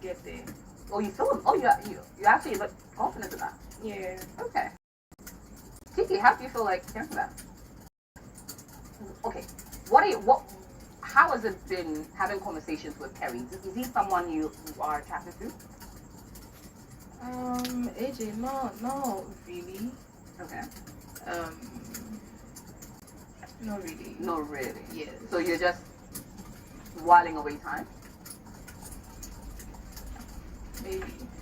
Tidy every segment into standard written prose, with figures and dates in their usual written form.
get there. Oh, you feel? Oh, you actually look confident in that. Yeah. Okay. Kiki, how do you feel like hearing that? Okay. How has it been having conversations with Perry? Is he someone you are attracted to? AJ, no, really. Okay. Um, not really. Not really. Yes. So you're just whiling away time?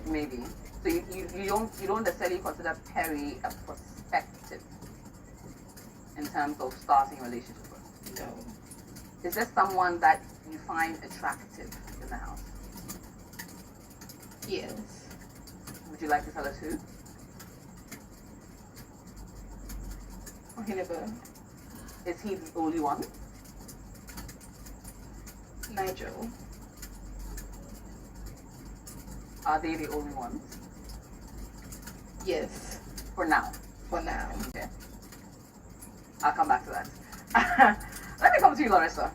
Maybe. So you don't necessarily consider Perry a prospective in terms of starting a relationship with? No. Is there someone that you find attractive in the house? Yes. Would you like to tell us who? Never. Is he the only one? Nigel. Are they the only ones? Yes. For now. For now. Okay. I'll come back to that. Let me come to you, Larissa.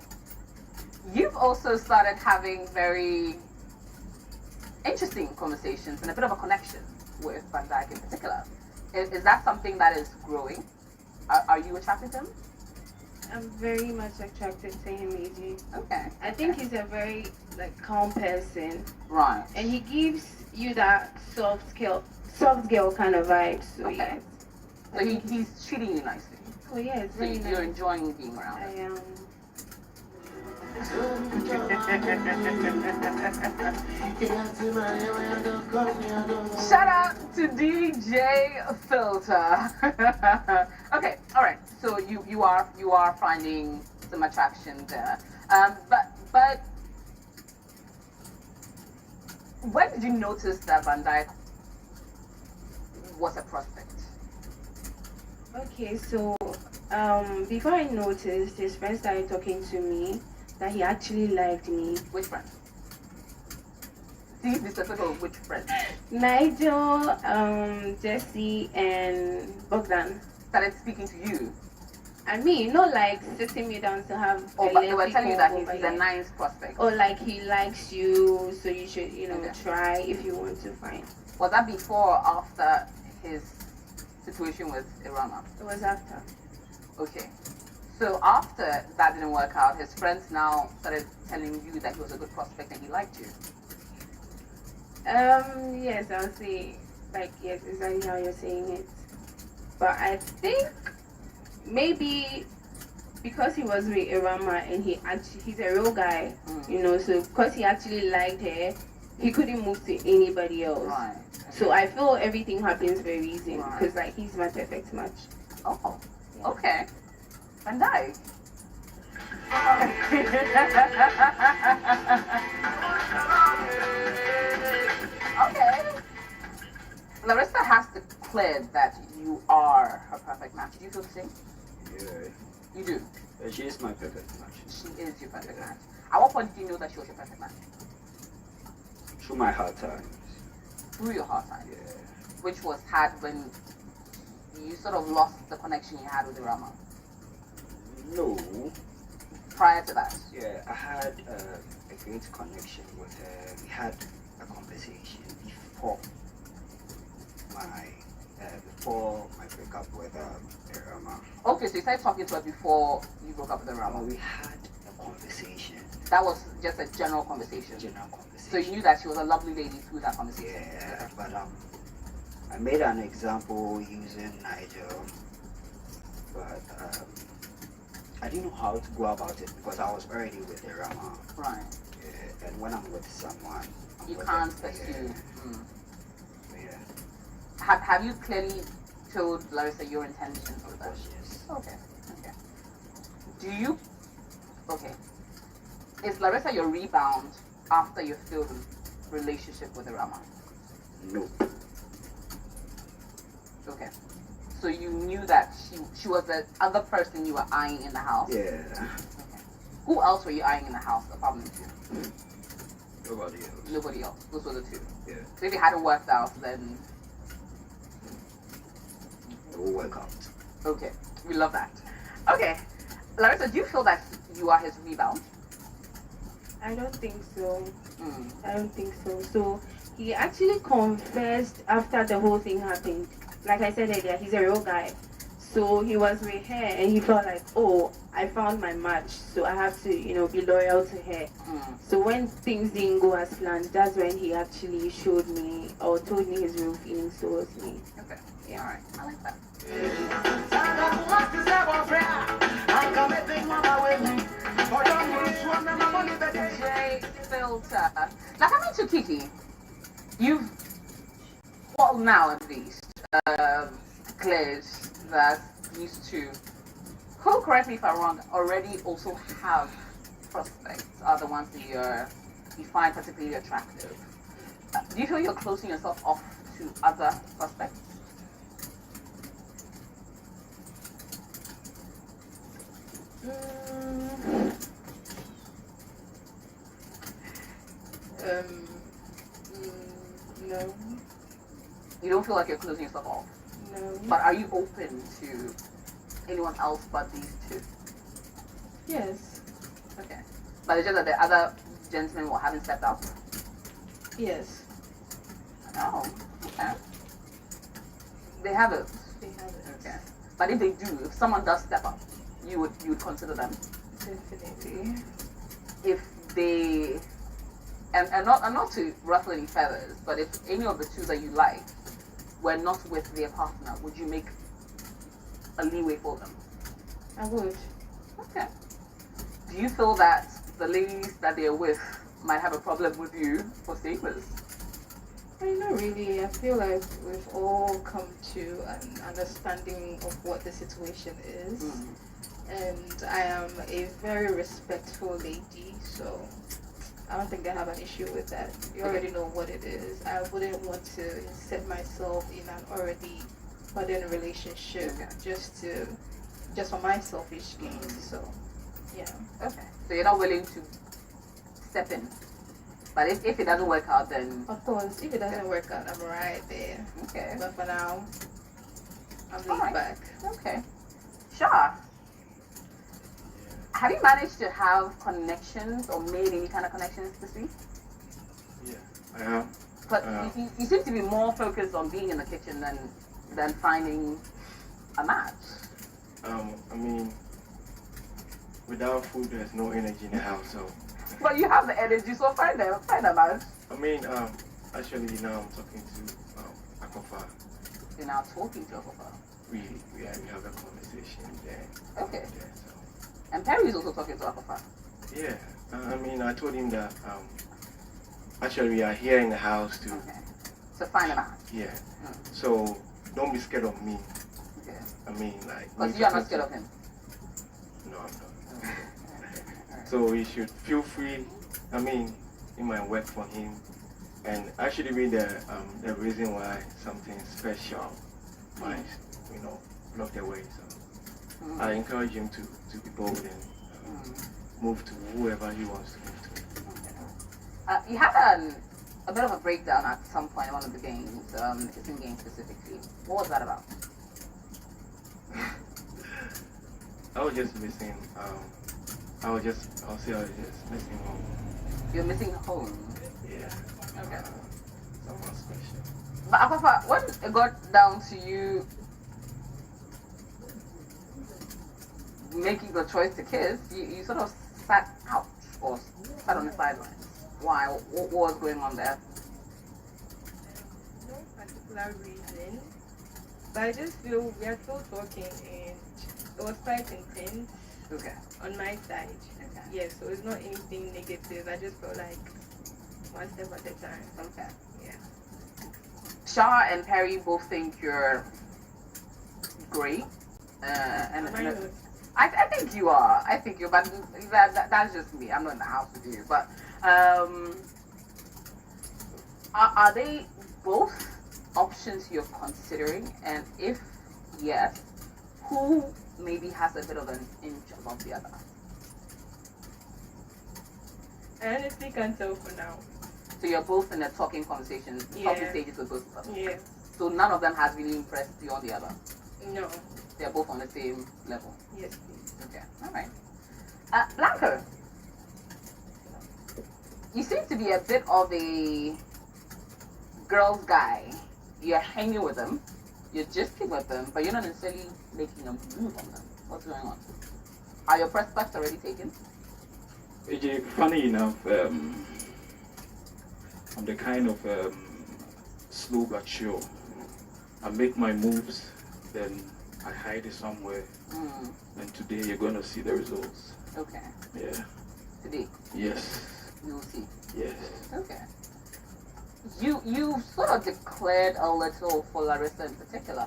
You've also started having very interesting conversations and a bit of a connection with Van Dyke in particular. Is that something that is growing? Are you attracted to him? I'm very much attracted to him, AJ. Okay. I think he's a very calm person. Right. And he gives you that soft girl kind of vibe. So okay. yes. So he's treating you nicely. Oh yes, So very nice. you're enjoying being around I him. am. Shout out to DJ Filter. Okay, all right. So you are finding some attraction there. But when did you notice that Van Dyke was a prospect? Okay, so before I noticed, his friends started talking to me that he actually liked me. Which friend? Please be specific of which friend. Nigel, Jesse, and Bogdan Started speaking to you. I mean, not like sitting me down to have. Oh, but they were telling you that he's a nice prospect. Or like he likes you, so you should, okay. try if you want to find. Was that before or after his situation with Irama? It was after. Okay. So after that didn't work out, his friends now started telling you that he was a good prospect and he liked you. Yes, I'll say yes, exactly how you're saying it. But I think maybe because he was with Irama and he's a real guy, so because he actually liked her, he couldn't move to anybody else. Right. So I feel everything happens for a reason because he's my perfect match. Oh, yeah. Okay. Van Dyke. Okay. Larissa has declared that you are her perfect match. Do you feel the same? Yeah. You do? She is my perfect match. She is your perfect match. At what point did you know that she was your perfect match? Through my hard times. Through your hard times? Yeah. Which was had when you sort of lost the connection you had with Irama? No. Prior to that? Yeah, I had a great connection with her. We had a conversation before my breakup with Irama. Okay, so you started talking to her before you broke up with Irama? We had a conversation. That was just a general conversation? General conversation. So you knew that she was a lovely lady through that conversation? Yeah, but I made an example using Nigel, but I didn't know how to go about it because I was already with Irama. Right. Yeah, and when I'm with someone, you can't pursue. Yeah. Have you clearly told Larissa your intentions with that? Yes. Okay. Okay. Is Larissa your rebound after your failed relationship with Irama? No. Okay. So you knew that she was the other person you were eyeing in the house? Yeah. Okay. Who else were you eyeing in the house apart from you two? Nobody else. Nobody else. Those were the two. Yeah. So if it hadn't worked out, then It will work out. okay. We love that. Okay. Larissa, do you feel that you are his rebound? I don't think so. Mm. I don't think so. So he actually confessed after the whole thing happened. Like I said earlier, he's a real guy. So he was with her and he felt like, oh, I found my match, so I have to, be loyal to her. Mm. So when things didn't go as planned, that's when he actually showed me or told me his real feelings towards me. Okay. Yeah. All right. I like that. J filter. Now coming to Kiki, you've well now at least declared that these two, who correct me if I'm wrong, already also have prospects are the ones that you find particularly attractive. Do you feel you're closing yourself off to other prospects? Mm, no, You don't feel like you're closing yourself off, No. but are you open to anyone else but these two? Yes. Okay. But it's just that the other gentlemen haven't stepped up. Yes. Oh, okay. They haven't. They have it. Okay. But if they do, if someone does step up, you would consider them. Definitely. If they and not to ruffle any feathers, but if any of the two that you like were not with their partner, would you make a leeway for them? I would. Okay. Do you feel that the ladies that they're with might have a problem with you for staying with? I mean, not really. I feel like we've all come to an understanding of what the situation is. Mm. And I am a very respectful lady, so I don't think I have an issue with that. You already know what it is. I wouldn't want to insert myself in an already budding relationship Okay. just for my selfish gains. So, yeah. Okay. So you're not willing to step in. But if it doesn't work out, then Of course, if it doesn't work out, I'm right there. okay. But for now, I'm laid Alright. back. Okay. Sure. Have you managed to have connections or made any kind of connections this week? Yeah, I have. But you seem to be more focused on being in the kitchen than finding a match. I mean, without food, there's no energy in the house. So, But you have the energy, so find a match. I mean, actually now I'm talking to Akofa. You're now talking to a couple. We have a conversation there. Okay. Yeah, so, And Perry is also talking to a couple. yeah, I mean, I told him that actually we are here in the house to, Okay. So find a match. yeah. Mm. So don't be scared of me. Okay. I mean, like. Because you are not scared of him. No, I'm not. Alright. So he should feel free. I mean, it might work for him, and actually be the reason why something special might, block the way. So Mm. I encourage him to be bold and move to whoever he wants to move to. You had a bit of a breakdown at some point in one of the games, the kitchen game specifically. What was that about? I was just missing. I'll say I was just missing home. You're missing home. Yeah. Okay. Someone special. But Apafa, when it got down to you making the choice to kiss, you sort of sat out or sat on the sidelines. Why? What was going on there? No particular reason, but I just feel we are still talking and it was quite intense Okay. on my side. Okay. Yes, so it's not anything negative. I just felt like one step at a time. Okay. Yeah. Shah and Perry both think you're great. And Am I not? I think you are. I think you, but that's just me. I'm not in the house with you. But are they both options you're considering? And if yes, who maybe has a bit of an inch above the other? I honestly can't tell for now. So you're both in a talking conversation, talking Yeah. stages with both of them. Yeah. So none of them has really impressed you on the other. No. They're both on the same level. Yes, please. Okay. All right. Blanco. you seem to be a bit of a girl's guy. You're hanging with them, you're gisting with them, but you're not necessarily making a move on them. What's going on? Are your prospects already taken? AJ, funny enough, I'm the kind of slow but sure. I make my moves, then I hide it somewhere, and today you're gonna see the results. Okay. Yeah. Today Yes. we will see. Yes. Okay. You sort of declared a little for Larissa in particular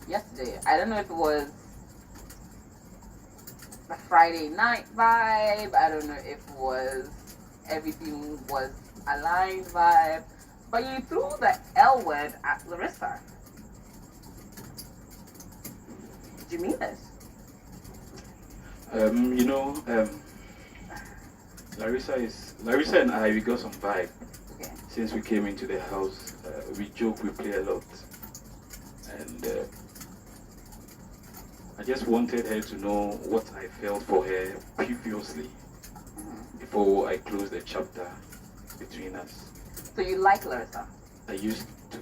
yesterday. I don't know if it was the Friday night vibe. I don't know if it was everything was aligned vibe. But you threw the L word at Larissa. Did you mean this? You know, Larissa and I, we got some vibe. Okay. Since we came into the house, we joke, we play a lot. And I just wanted her to know what I felt for her previously, before I closed the chapter between us. So you like Larissa? I used to.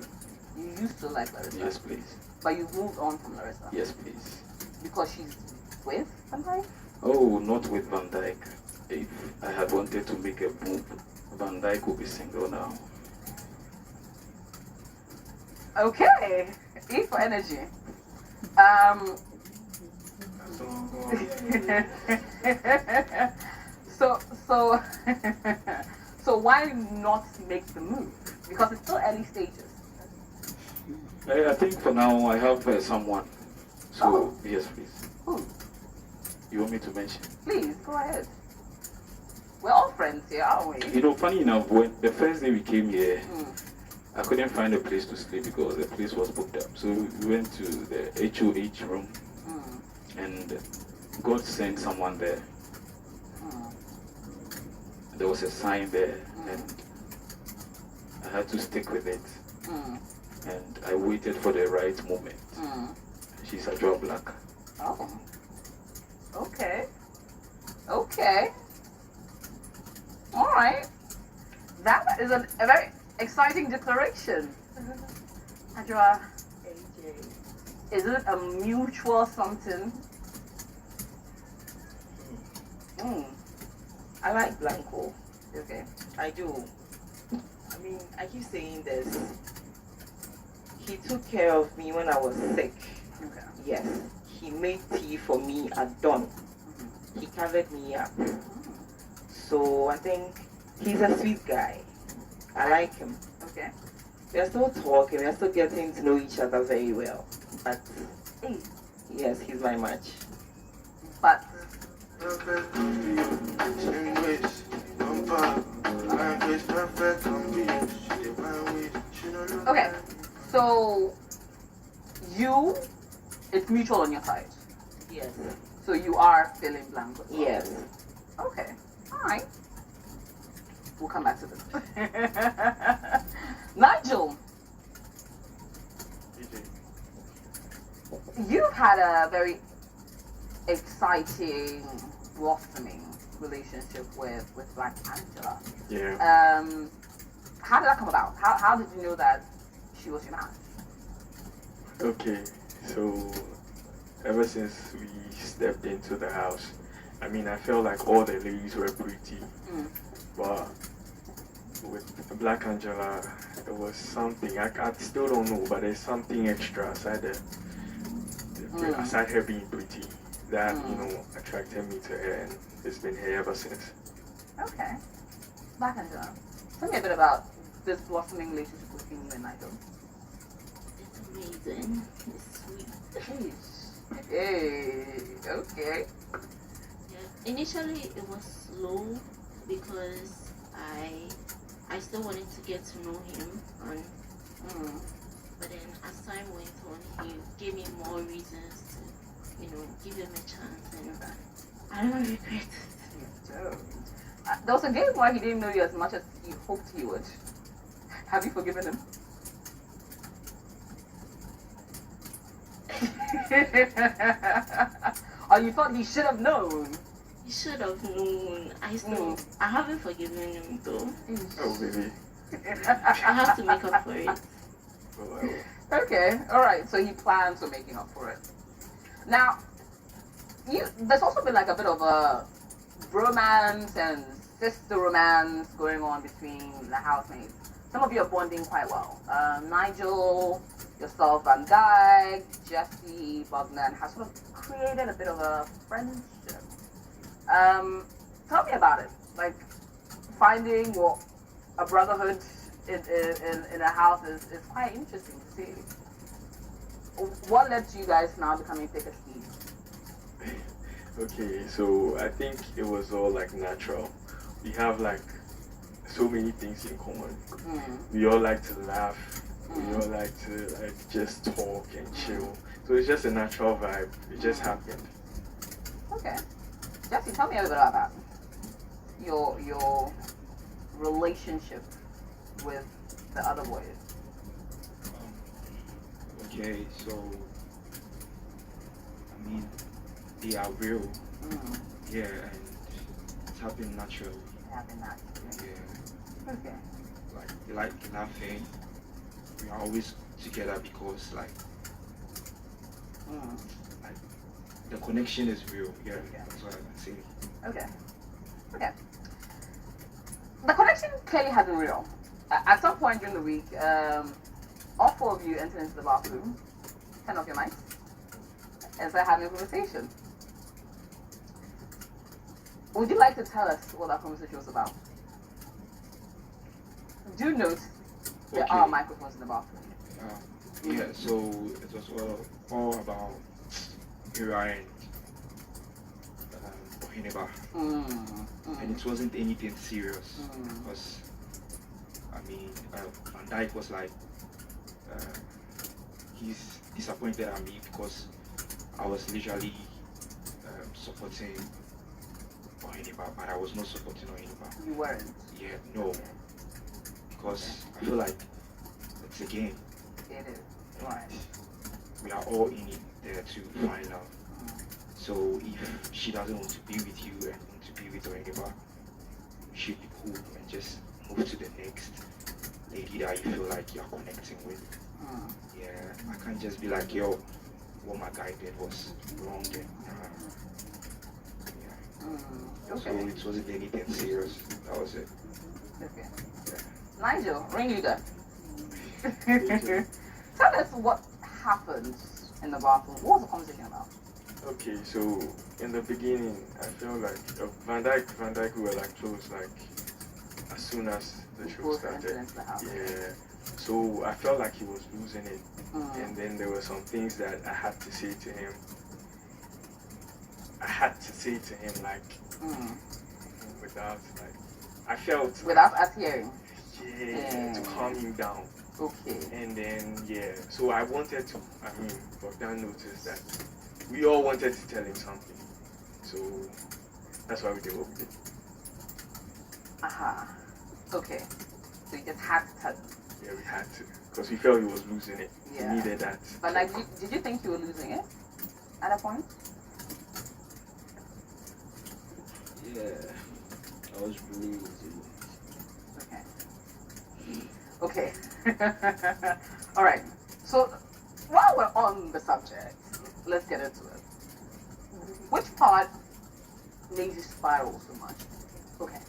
You used to like Larissa? Yes, please. But you moved on from Larissa? Yes, please. Because she's with somebody? Oh, not with Van Dyke. If I had wanted to make a move, Van Dyke would be single now. Okay. E for energy. So so why not make the move? Because it's still early stages. I think for now I have someone. So, yes, please. Who? You want me to mention? Please, go ahead. We're all friends here, aren't we? You know, funny enough, when the first day we came here, I couldn't find a place to sleep because the place was booked up. So we went to the HOH room, and God sent someone there. There was a sign there, and I had to stick with it. And I waited for the right moment. She's a Joe Black. Oh. Okay. Okay. All right. That is a very exciting declaration. Adra, is it a mutual something? I like Blanco. Okay. I do. I mean, I keep saying this. He took care of me when I was sick. Okay. Yes. He made tea for me at dawn. He covered me up. So I think he's a sweet guy. I like him. Okay. We are still talking. We are still getting to know each other very well. But yes, he's my match. But okay. So it's mutual on your side. Yes. So you are feeling Blanco. Yes. Okay. All right. We'll come back to this. Nigel, you've had a very exciting, blossoming relationship with Black Angela. Yeah. How did that come about? How did you know that she was your match? Okay, so ever since we stepped into the house, I mean, I felt like all the ladies were pretty, but with Black Angela, it was something, I still don't know, but there's something extra aside aside her being pretty that, you know, attracted me to her, and it's been her ever since. Okay. Black Angela, tell me a bit about this blossoming relationship between you and Nigel. It's amazing. It's sweet. Hey, okay. Yeah. Initially, it was slow because I still wanted to get to know him, but then as time went on, he gave me more reasons to, give him a chance, and I don't regret it. There was a game where he didn't know you as much as you hoped he would. Have you forgiven him? Or you thought he should have known? He should have known. I haven't forgiven him though. Oh, baby. I have to make up for it. Oh, I will. Okay, all right. So he plans on making up for it. Now, there's also been like a bit of a bromance and sister romance going on between the housemates. Some of you are bonding quite well. Nigel, yourself, Van Dyke, Jesse, Bognan has sort of created a bit of a friendship. Tell me about it. Like finding what a brotherhood in a house is quite interesting to see. What led to you guys now becoming thick as thieves? Okay, so I think it was all like natural. We have like so many things in common. We all like to laugh. We all like to like just talk and chill. So it's just a natural vibe. It just happened. Okay. Jesse, tell me a little bit about your relationship with the other boys. Okay, so I mean, they are real. Yeah, and it's happened naturally. Having that. Yeah, Okay. like they like laughing. We are always together because like the connection is real. Yeah, that's what I can say. Okay. Okay. The connection clearly has been real. At some point during the week, all four of you enter into the bathroom, turn off your mics, and start having a conversation. Would you like to tell us what that conversation was about? Do note there Okay. are microphones in the bathroom. Yeah, so it was all about Ira and Ohineba. And it wasn't anything serious because I mean Van Dyke was like he's disappointed at me because I was literally supporting Ohineba, but I was not supporting Ohineba. You weren't. Yeah, no, because I feel like it's a game. It is. Right. We are all in it there to find out. So if she doesn't want to be with you and want to be with Ohineba, we should be cool and just move to the next lady that you feel like you're connecting with. Yeah, I can't just be like, yo, what my guy did was wrong. And, yeah. Okay. So it wasn't anything serious. That was it. Okay. Nigel, ring leader. Tell us what happened in the bathroom. What was the conversation about? Okay, so in the beginning, I felt like Van Dyke, we were like close, like as soon as the show Both started. entered into the house. Yeah. So I felt like he was losing it, and then there were some things that I had to say to him. Like without like I felt Without us hearing. to calm him down. Okay. And then so I wanted to. I mean, Bogdan noticed that we all wanted to tell him something, so that's why we did what we did. Aha. Okay. So you just had to tell him. Yeah, we had to, because we felt he was losing it. Yeah. He needed that. But like, did you think you were losing it at that point? Yeah, I was really losing. Okay. All right. So while we're on the subject, let's get into it. Which part made you spiral so much? Okay.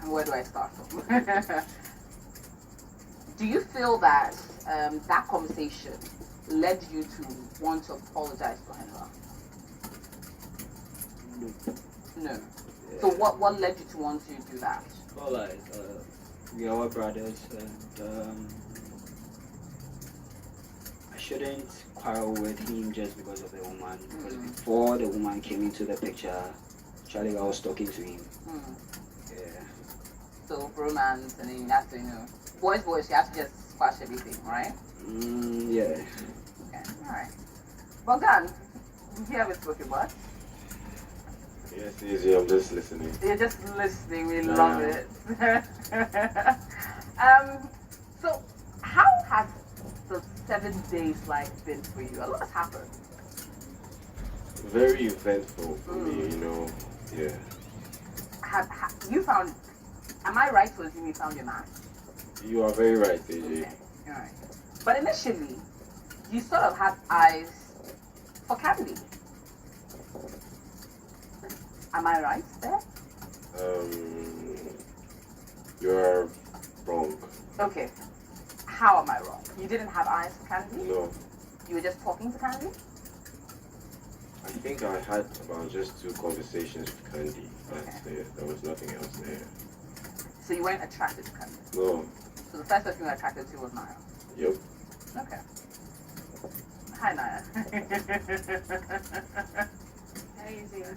Where do I start from? Do you feel that that conversation led you to want to apologize to Henry? No. Yeah. So what led you to want to do that? Well, like, we are all brothers, and I shouldn't quarrel with him just because of the woman. Because before the woman came into the picture, Charlie, I was talking to him. Yeah. So romance, and then you have to, boys, you have to just squash everything, right? Yeah. Okay, alright. Bogdan, did you have a spoken word? Yes, easy. I'm just listening. You're just listening, we love it. So how has the 7 days life been for you? A lot has happened. very eventful for me, you know. Yeah. You found? Am I right to assume you found your match? You are very right, AJ. Okay. All right. But initially, you sort of had eyes for Candy. Am I right there? You are wrong. Okay. How am I wrong? You didn't have eyes for Candy? No. You were just talking to Candy? I think I had about just 2 conversations with Candy. That's it. There was nothing else there. So you weren't attracted to Candy? No. So the first person you were attracted to was Naya? Yep. Okay. Hi, Naya. How you doing?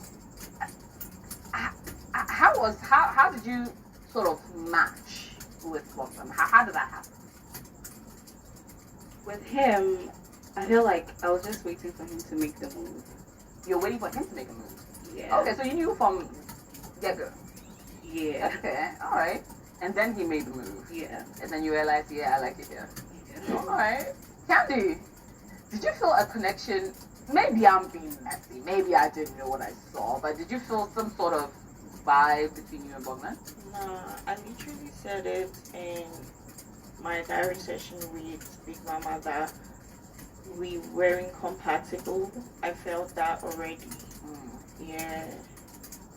How did you sort of match with Blossom? How did that happen? With him, I feel like I was just waiting for him to make the move. You're waiting for him to make a move? Yeah. Okay, so you knew from get-go? Yeah. Okay, alright. And then he made the move? Yeah. And then you realized, yeah, I like it here. Yeah. Alright. Candy, did you feel a connection? Maybe I'm being messy. Maybe I didn't know what I saw, but did you feel some sort of vibe between you and Bogman? Nah, I literally said it in my diary session with Big Mama that we weren't compatible. I felt that already. Yeah.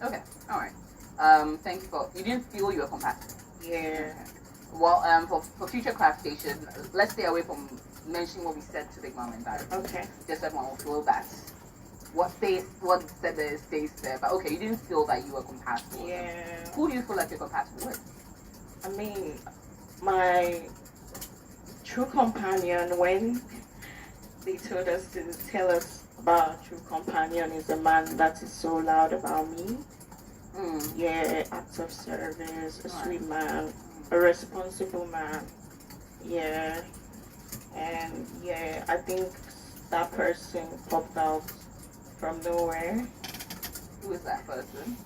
Okay, alright. Thank you you didn't feel you were compatible? Yeah. Well, for future clarification, let's stay away from mentioning what we said to Big Mama and Diary. Okay. Just so everyone will feel that what said there stays there. But okay, you didn't feel that you were compatible. Yeah. Who do you feel like you're compatible with? I mean, my true companion, when they told us to tell us about our true companion, is a man that is so loud about me. Yeah, acts of service, a sweet man, a responsible man. Yeah. And yeah, I think that person popped out from nowhere. Who is that person?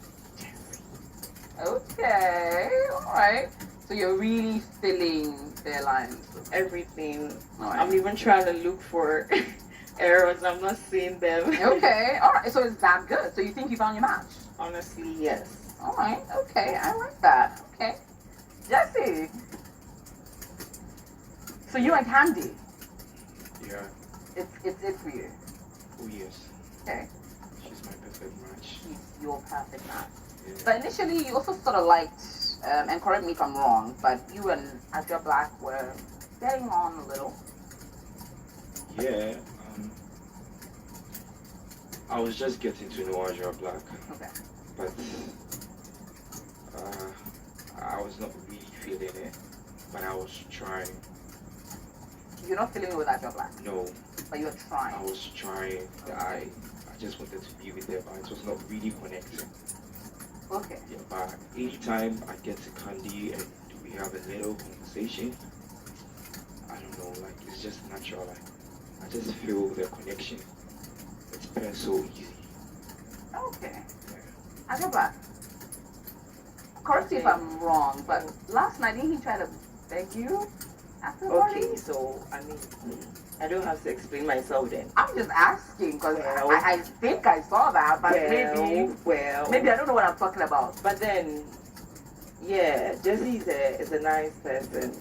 Okay, alright. So you're really filling their lines with Everything. Alright. I'm even trying to look for errors. I'm not seeing them. Okay, alright. So it's that good. So you think you found your match? Honestly, yes. Alright, okay, I like that. Okay. Jesse. So you and Candy, Yeah. it's it for you. Oh yes. Okay. She's my perfect match. She's your perfect match. Yeah. But initially you also sort of liked, and correct me if I'm wrong, but you and Xtra Black were getting on a little. Yeah. I was just getting to know Aja Black, Okay. but I was not really feeling it. But I was trying. You're not feeling it with Xtra Black, No, but you're I trying. was trying. I just wanted to be with her, but it was not really connecting. Okay. Yeah, but anytime I get to Candy and we have a little conversation, I don't know, like it's just natural. Like I just feel the connection. It's been so easy. Okay. Yeah. Xtra Black. Correct me if I'm wrong, but last night didn't he try to beg you after the party? Okay, so I mean, I don't have to explain myself then. I'm just asking because Well. I think I saw that, but maybe I don't know what I'm talking about. But then, yeah, Jesse is a nice person.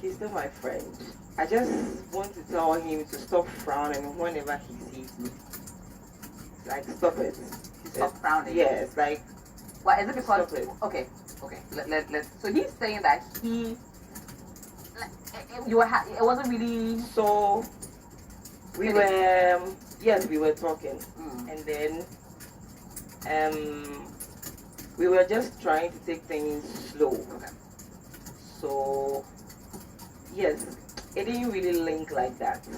He's still my friend. I just want to tell him to stop frowning whenever he sees me. Like, stop it. Stop frowning. Yes, like, Why is it because? Stop it. Okay. Let. So he's saying that you were. It wasn't really. so we were, yes, we were talking. Mm. And then, we were just trying to take things slow. Okay. So, yes, it didn't really link like that. So,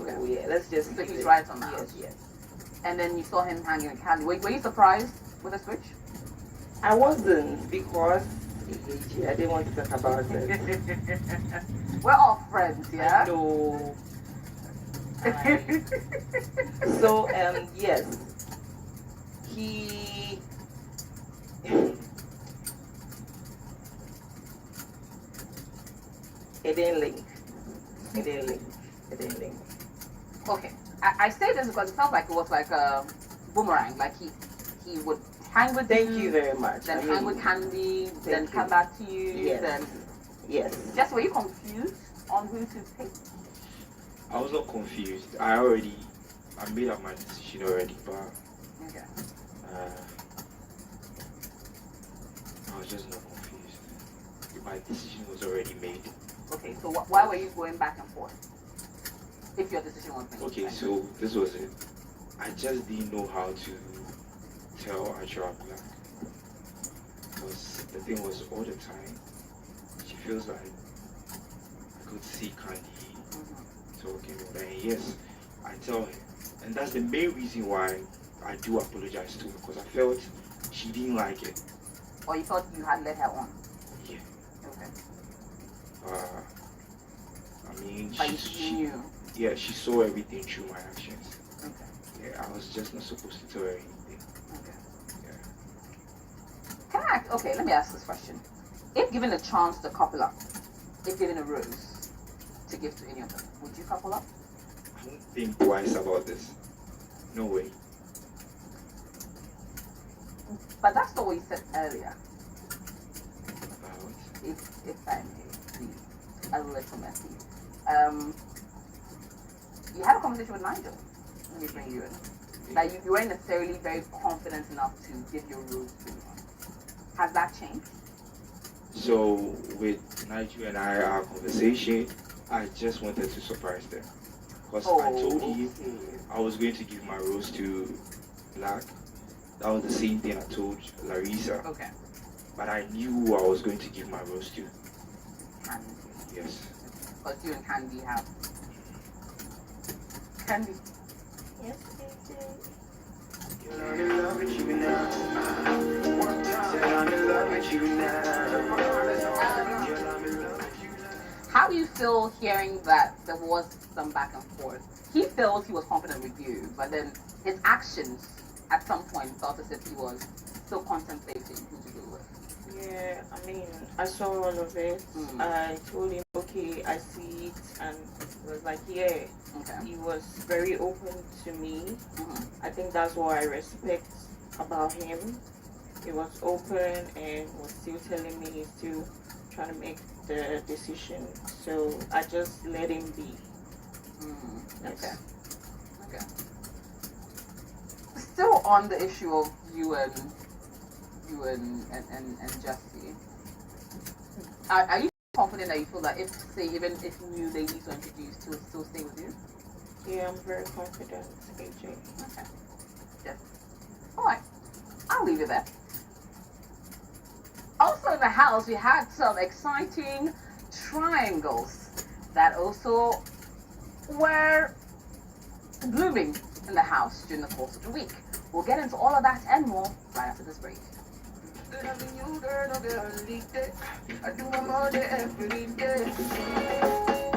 Okay. yeah, let's just. So leave he's it. right on that. Yes, yes. And then you saw him hanging with Candy. Were you surprised with the switch? I wasn't because I didn't want to talk about it. We're all friends, yeah. So, so yes, he. It didn't link. It didn't link. It didn't link. Okay. I say this because it felt like it was like a boomerang. Like he would hang with Thank you very much. then hang with Candy, then you. come back to you, Yes. then Yes. just were you confused on who to pick? I was not confused. I made up my decision already, but Okay. I was just not confused. My decision was already made. Okay, so why were you going back and forth? If your decision was made. Okay, so this was it. I just didn't know how to tell Xtra Black. Because the thing was, all the time, she feels like I could see Candy talking with her. And yes, I tell her. And that's the main reason why I do apologize to her, because I felt she didn't like it. Or you thought you had let her on? Yeah. Okay. I mean, But you knew. yeah, she saw everything through my actions. Okay. Yeah, I was just not supposed to tell her anything. Okay. Yeah. Can I ask, okay, let me ask this question. If given a chance to couple up, if given a rose to give to any of them, would you couple up? I don't think twice about this. No way. But that's not what you said earlier. About If I may, please, a little messy. You had a conversation with Nigel. Let me bring you in. That you weren't necessarily very confident enough to give your rose to anyone. Has that changed? So with Nigel and I, our conversation, I just wanted to surprise them. Because I told him I was going to give my rose to Black. That was the same thing I told Larissa. Okay. But I knew who I was going to give my rose to. Candy. Yes. Because you and Candy have. Candy. Yes, AJ. I'm in love with you now. I'm in love with you now. How do you feel hearing that there was some back and forth? He feels he was confident with you, but then his actions at some point felt as if he was still contemplating who to go with. Yeah, I mean, I saw all of it. I told him, okay, I see it, and he was like, yeah. Okay. He was very open to me. I think that's what I respect about him. He was open and was still telling me he's still trying to make the decision. So I just let him be. Yes. Okay. Okay. Still on the issue of you and Jesse. Are you confident that you feel that if, say, even if new ladies were introduced, he would still stay with you? Yeah, I'm very confident, AJ. Okay. Yeah. Alright. I'll leave it there. Also in the house, we had some exciting triangles that also were blooming in the house during the course of the week. We'll get into all of that and more right after this break. Loving you, girl, no girl, I do my money every day.